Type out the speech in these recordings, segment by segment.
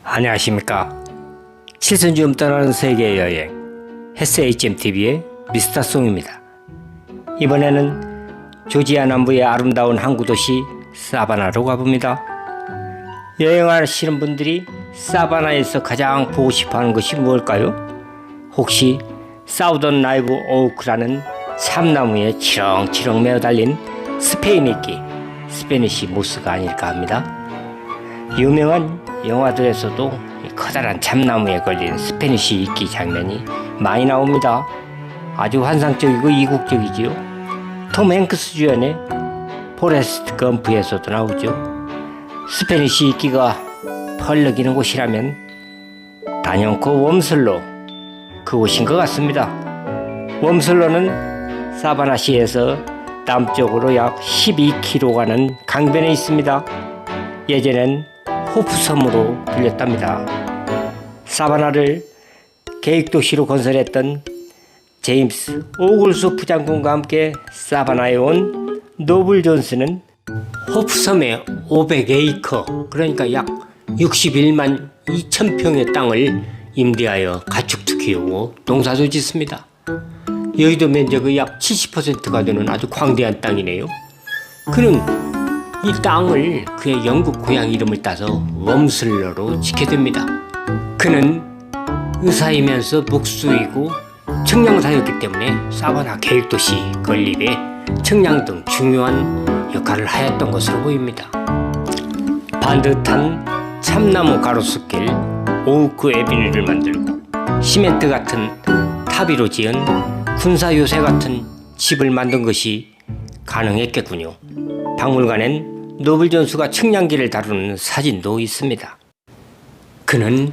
안녕하십니까. 칠순쯤 떠나는 세계 여행 SHMTV의 미스터송입니다. 이번에는 조지아 남부의 아름다운 항구 도시 사바나로 가봅니다. 여행하시는 분들이 사바나에서 가장 보고 싶어하는 것이 무엇일까요? 혹시 사우던 라이브 오크라는 참나무에 치렁치렁 매어달린 스페인 이끼 스페니시 모스가 아닐까 합니다. 유명한 영화들에서도 커다란 참나무에 걸린 스페니시 이끼 장면이 많이 나옵니다. 아주 환상적이고 이국적이지요. 톰 행크스 주연의 포레스트 검프에서도 나오죠. 스페니시 이끼가 펄럭이는 곳이라면 단연코 웜슬로 그곳인 것 같습니다. 웜슬로는 사바나시에서 남쪽으로 약 12km 가는 강변에 있습니다. 예전엔 호프섬으로 불렸답니다. 사바나를 계획도시로 건설했던 제임스 오글소프 장군과 함께 사바나에 온 노블 존스는 호프섬의 500에이커, 그러니까 약 61만 2천 평의 땅을 임대하여 가축도 키우고 농사도 짓습니다. 여의도 면적의 약 70%가 되는 아주 광대한 땅이네요. 그는 이 땅을 그의 영국 고향 이름을 따서 웜슬러로 지게 됩니다. 그는 의사이면서 목수이고 청량사였기 때문에 사바나 계획도시 건립에 청량 등 중요한 역할을 하였던 것으로 보입니다. 반듯한 참나무 가로수길 오우크 에비뉴를 만들고 시멘트 같은 타비로 지은 군사 요새 같은 집을 만든 것이 가능했겠군요. 박물관엔 노블 존스가 측량기를 다루는 사진도 있습니다. 그는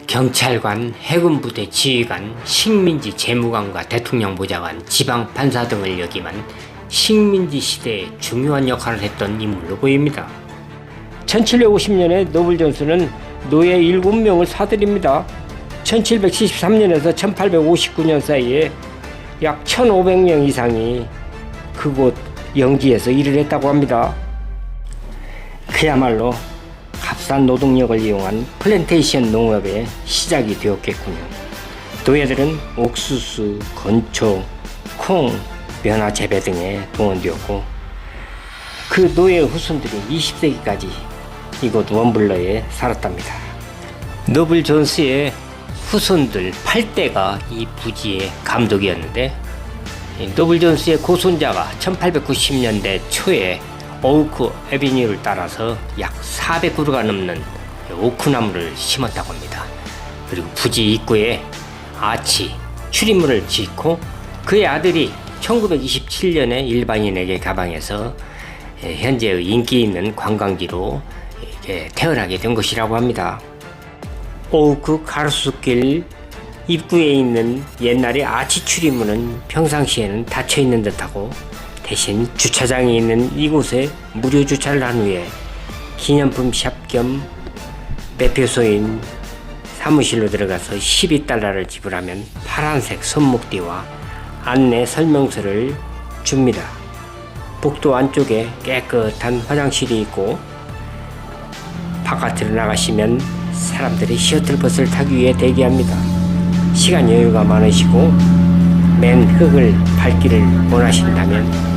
경찰관, 해군부대 지휘관, 식민지 재무관과 대통령 보좌관, 지방 판사 등을 역임한 식민지 시대에 중요한 역할을 했던 인물로 보입니다. 1750년에 노블 존스는 노예 7명을 사들입니다. 1773년에서 1859년 사이에 약 1500명 이상이 그곳 영지에서 일을 했다고 합니다. 그야말로 값싼 노동력을 이용한 플랜테이션 농업의 시작이 되었겠군요. 노예들은 옥수수, 건초, 콩, 면화 재배 등에 동원되었고 그 노예 후손들이 20세기까지 이곳 웜블러에 살았답니다. 노블 존스의 후손들 8대가 이 부지의 감독이었는데 노블 존스의 고손자가 1890년대 초에 오우크 에비뉴를 따라서 약 400그루가 넘는 오크나무를 심었다고 합니다. 그리고 부지 입구에 아치, 출입문을 짓고 그의 아들이 1927년에 일반인에게 가방해서 현재의 인기 있는 관광지로 태어나게 된 것이라고 합니다. 오우크 가로수길 입구에 있는 옛날의 아치 출입문은 평상시에는 닫혀 있는 듯하고 대신 주차장이 있는 이곳에 무료 주차를 한 후에 기념품 샵 겸 매표소인 사무실로 들어가서 12달러를 지불하면 파란색 손목띠와 안내 설명서를 줍니다. 복도 안쪽에 깨끗한 화장실이 있고 바깥으로 나가시면 사람들이 셔틀버스를 타기 위해 대기합니다. 시간 여유가 많으시고 맨 흙을 밟기를 원하신다면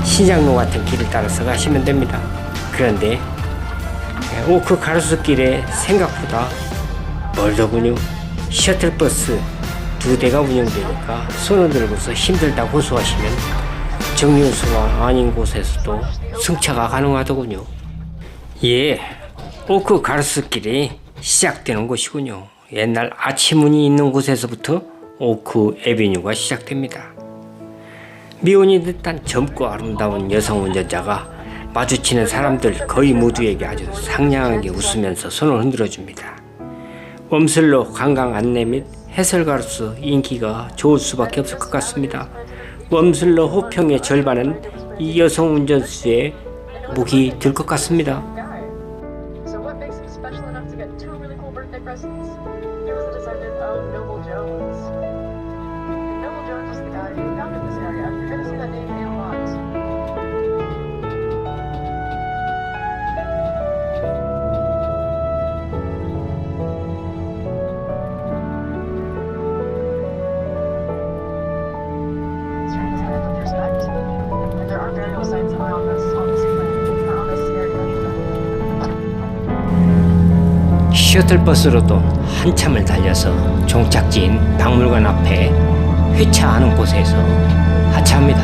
신장로 같은 길을 따라서 가시면 됩니다. 그런데 오크 가로수길에 생각보다 멀더군요. 셔틀버스 2대가 운영되니까 손을 들고서 힘들다고 호소하시면 정류소가 아닌 곳에서도 승차가 가능하더군요. 예, 오크 가로수길이 시작되는 곳이군요. 옛날 아치문이 있는 곳에서부터 오크 에비뉴가 시작됩니다. 미혼이 듯한 젊고 아름다운 여성 운전자가 마주치는 사람들 거의 모두에게 아주 상냥하게 웃으면서 손을 흔들어줍니다. 웜슬로 관광 안내 및 해설가로서 인기가 좋을 수밖에 없을 것 같습니다. 웜슬로 호평의 절반은 이 여성 운전수의 묵이 될 것 같습니다. 셔틀버스로도 한참을 달려서 종착지인 박물관 앞에 회차하는 곳에서 하차합니다.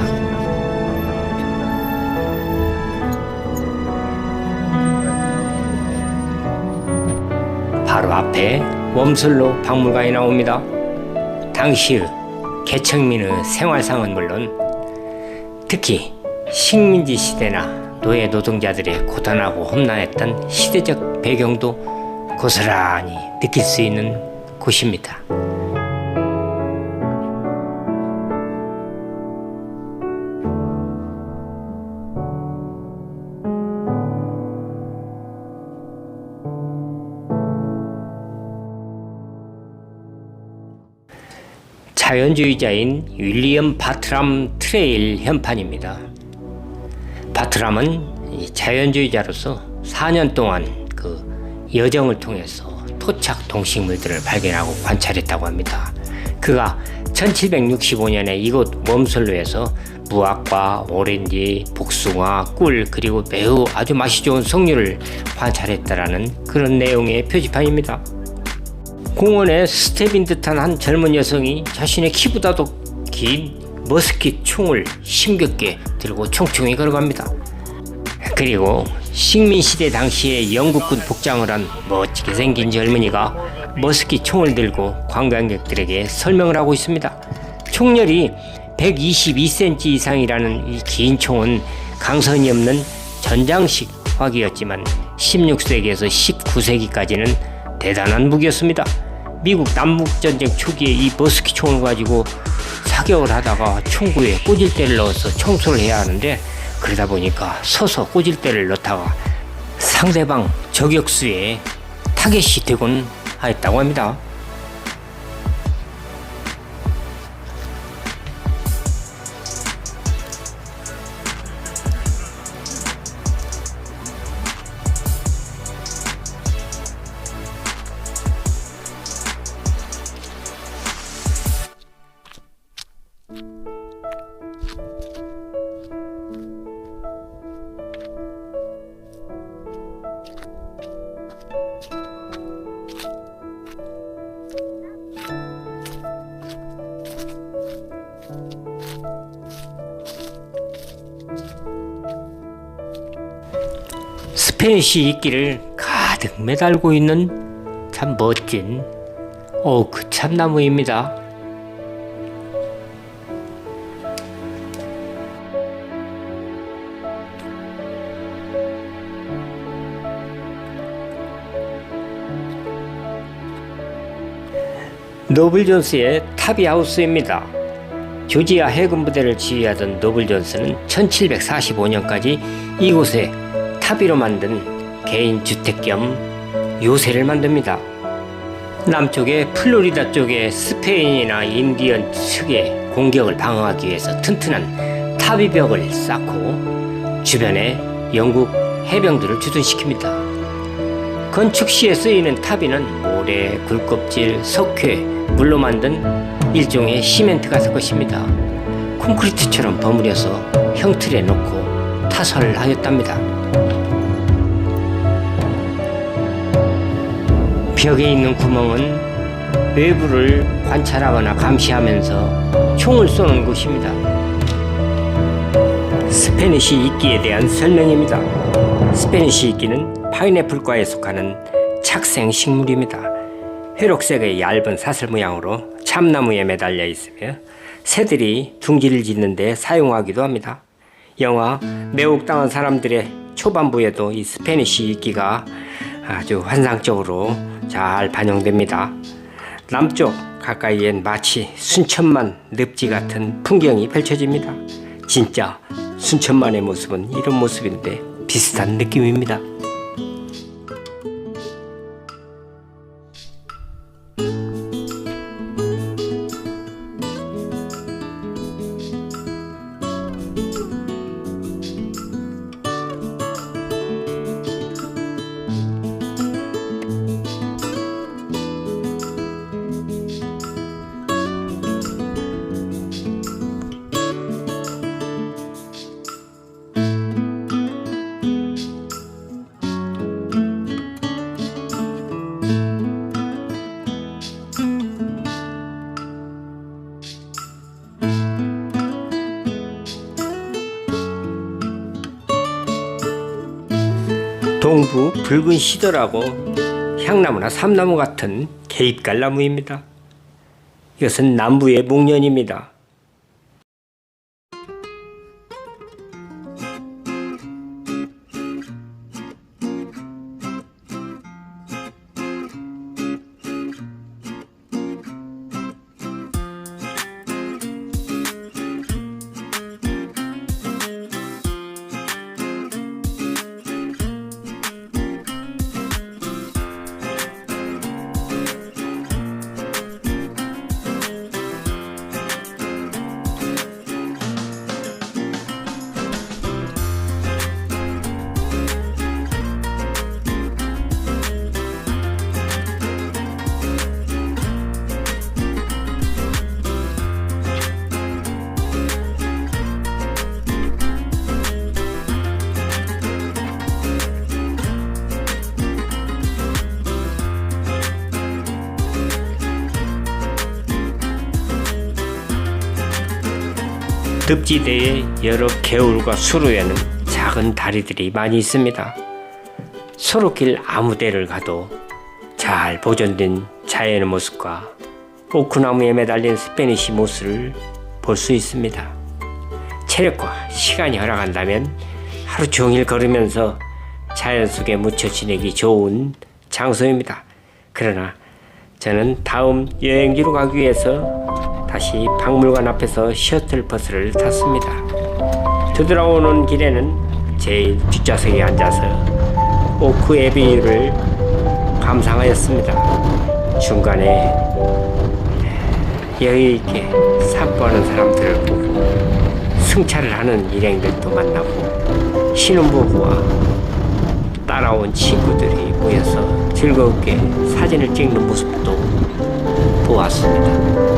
바로 앞에 웜슬로 박물관이 나옵니다. 당시의 개척민의 생활상은 물론 특히 식민지 시대나 노예 노동자들의 고단하고 험난했던 시대적 배경도 고스란히 느낄 수 있는 곳입니다. 자연주의자인 윌리엄 바트람 트레일 현판입니다. 바트람은 자연주의자로서 4년 동안 그 여정을 통해서 토착 동식물들을 발견하고 관찰했다고 합니다. 그가 1765년에 이곳 웜슬로에서 무화과, 오렌지, 복숭아, 꿀 그리고 매우 아주 맛이 좋은 석류를 관찰했다라는 그런 내용의 표지판입니다. 공원에 스텝인 듯한 한 젊은 여성이 자신의 키보다도 긴 머스킷 총을 힘겹게 들고 총총히 걸어갑니다. 그리고 식민시대 당시에 영국군 복장을 한 멋지게 생긴 젊은이가 머스킷 총을 들고 관광객들에게 설명을 하고 있습니다. 총열이 122cm 이상이라는 이 긴 총은 강선이 없는 전장식 화기였지만 16세기에서 19세기까지는 대단한 무기였습니다. 미국 남북전쟁 초기에 이 머스킷 총을 가지고 사격을 하다가 총구에 꽂을대를 넣어서 청소를 해야 하는데 그러다 보니까 서서 꽂을대를 넣다가 상대방 저격수에 타겟이 되곤 하였다고 합니다. 스페니쉬 이끼를 가득 매달고 있는 참 멋진 오크 참나무입니다. 노블 존스의 타비 하우스입니다. 조지아 해군 부대를 지휘하던 노블 존스는 1745년까지 이곳에 타비로 만든 개인 주택 겸 요새를 만듭니다. 남쪽의 플로리다 쪽의 스페인이나 인디언 측의 공격을 방어하기 위해서 튼튼한 타비벽을 쌓고 주변에 영국 해병들을 주둔시킵니다. 건축 시에 쓰이는 타비는 모래, 굴껍질, 석회, 물로 만든 일종의 시멘트 같은 것입니다. 콘크리트처럼 버무려서 형틀에 놓고 타설하였답니다. 벽에 있는 구멍은 외부를 관찰하거나 감시하면서 총을 쏘는 곳입니다. 스페니쉬 이끼에 대한 설명입니다. 스페니쉬 이끼는 파인애플과에 속하는 착생 식물입니다. 회록색의 얇은 사슬 모양으로 참나무에 매달려 있으며 새들이 둥지를 짓는 데 사용하기도 합니다. 영화 매혹당한 사람들의 초반부에도 이 스페니쉬 이끼가 아주 환상적으로 잘 반영됩니다. 남쪽 가까이엔 마치 순천만 늪지 같은 풍경이 펼쳐집니다. 진짜 순천만의 모습은 이런 모습인데 비슷한 느낌입니다. 동부 붉은 시더라고 향나무나 삼나무 같은 개입갈나무입니다. 이것은 남부의 목련입니다. 늪지대에 여러 개울과 수로에는 작은 다리들이 많이 있습니다. 소로길 아무 데를 가도 잘 보존된 자연의 모습과 오크나무에 매달린 스페니시 모스를 볼 수 있습니다. 체력과 시간이 허락한다면 하루 종일 걸으면서 자연 속에 묻혀 지내기 좋은 장소입니다. 그러나 저는 다음 여행지로 가기 위해서 다시 박물관 앞에서 셔틀버스를 탔습니다. 되돌아오는 길에는 제일 뒷좌석에 앉아서 오크 애비뉴를 감상하였습니다. 중간에 여유있게散歩하는 사람들을 보고 승차를 하는 일행들도 만나고 신혼부부와 따라온 친구들이 모여서 즐겁게 사진을 찍는 모습도 보았습니다.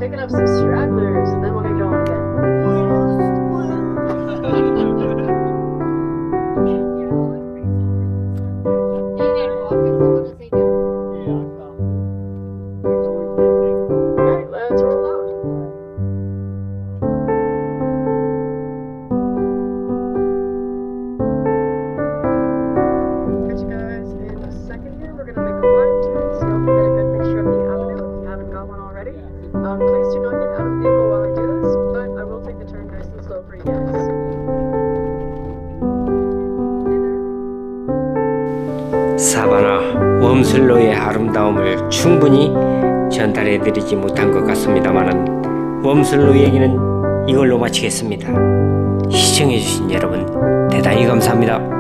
Picking up some stragglers and then we'll get going again. Alright, let's roll out. Catch you guys in a second here. We're gonna make a wide turn so y'all can get a good picture of the avenue if you haven't got one already. Please do not get out of the vehicle while I do this, but I will take the turn nice and slow for you guys. 사바나 웜슬로의 아름다움을 충분히 전달해드리지 못한 것 같습니다만은 웜슬로 얘기는 이걸로 마치겠습니다. 시청해주신 여러분 대단히 감사합니다.